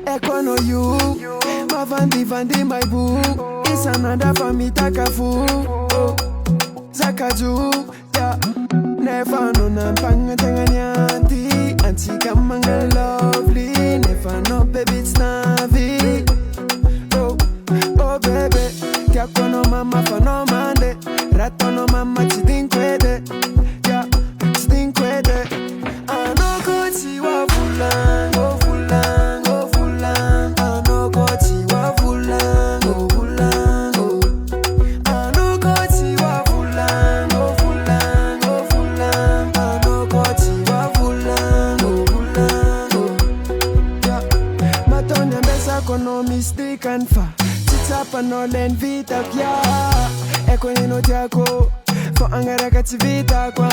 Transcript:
Echo you, my Vandi my boo. It's another for me takafu. Zakaju, yeah. Never know na pang tenganyanti. Anti kamanga lovely. Never know baby it's navi. Oh baby, tiako no mama fa no mande. Rato no mama chidinkwede. Yeah, chidinkwede. Ano kochi wa fulang, oh fulang. No mistake and fa Titapa no len vita kya Eko nino tiako For angara kati vita kwa